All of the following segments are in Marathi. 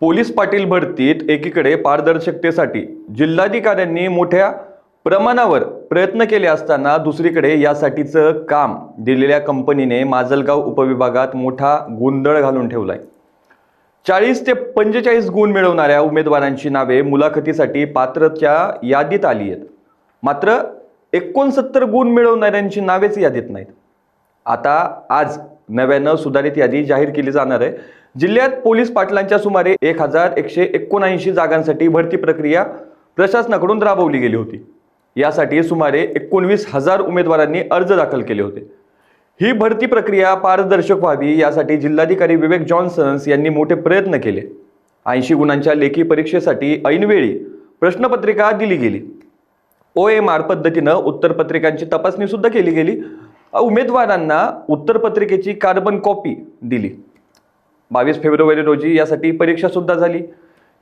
पोलीस पाटील भरतीत एकीकडे पारदर्शकतेसाठी जिल्हाधिकाऱ्यांनी मोठ्या प्रमाणावर प्रयत्न केले असताना दुसरीकडे यासाठीचं काम दिलेल्या कंपनीने माजलगाव उपविभागात मोठा गोंधळ घालून ठेवलाय। 40 ते 45 गुण मिळवणाऱ्या उमेदवारांची नावे मुलाखतीसाठी पात्रच्या यादीत आली आहेत, मात्र 69 गुण मिळवणाऱ्यांची नावेच यादीत नाहीत। आता आज नव्यानं सुधारित यादी जाहीर केली जाणार आहे। जिल्ह्यात पोलीस पाटलांच्या सुमारे 1179 जागांसाठी भरती प्रक्रिया प्रशासनाकडून राबवली गेली होती। यासाठी सुमारे 19,000 उमेदवारांनी अर्ज दाखल केले होते। ही भरती प्रक्रिया पारदर्शक व्हावी यासाठी जिल्हाधिकारी विवेक जॉन्सन्स यांनी मोठे प्रयत्न केले। 80 गुणांच्या लेखी परीक्षेसाठी ऐनवेळी प्रश्नपत्रिका दिली गेली। OMR पद्धतीनं उत्तरपत्रिकांची तपासणी सुद्धा केली गेली। उमेदवारांना उत्तरपत्रिकेची कार्बन कॉपी दिली। 22 फेब्रुवारी रोजी यासाठी परीक्षा सुद्धा झाली।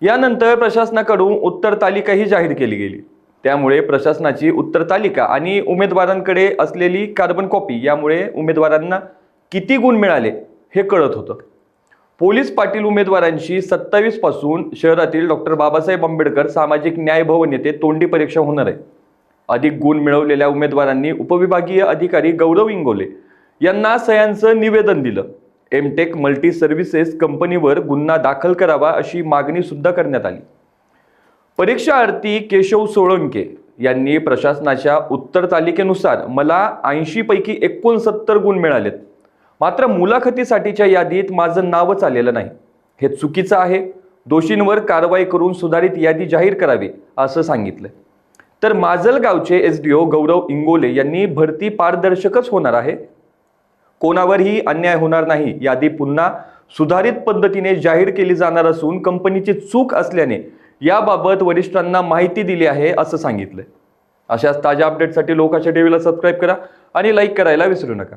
यानंतर प्रशासनाकडून उत्तर तालिकाही जाहीर केली गेली। त्यामुळे प्रशासनाची उत्तर तालिका आणि उमेदवारांकडे असलेली कार्बन कॉपी यामुळे उमेदवारांना किती गुण मिळाले हे कळत होतं। पोलीस पाटील उमेदवारांची 27 पासून शहरातील डॉक्टर बाबासाहेब आंबेडकर सामाजिक न्याय भवन येथे तोंडी परीक्षा होणार आहे। अधिक गुण मिळवलेल्या उमेदवारांनी उपविभागीय अधिकारी गौरव इंगोले यांना सह्यांचं निवेदन दिलं। एमटेक मल्टी सर्व्हिसेस कंपनीवर गुन्हा दाखल करावा अशी मागणी सुद्धा करण्यात आली। परीक्षार्थी केशव सोळंके यांनी प्रशासनाच्या उत्तर तालिकेनुसार मला 80 पैकी 69 गुण मिळालेत, मात्र मुलाखतीसाठीच्या यादीत माझं नावच आलेलं नाही। हे चुकीचं आहे। दोषींवर कारवाई करून सुधारित यादी जाहीर करावी असं सांगितलं। तर माजलगावचे SDO गौरव इंगोले यांनी भरती पारदर्शकच होणार आहे, कोणावरही अन्याय होणार नाही। यादी पुन्हा सुधारित पद्धतीने जाहीर केली जाणार असून कंपनीची चूक असल्याने याबाबत वरिष्ठांना माहिती दिली आहे असं सांगितलंय। अशाच ताज्या अपडेटसाठी लोकाच्या टीव्हीला सबस्क्राईब करा आणि लाईक करायला विसरू नका।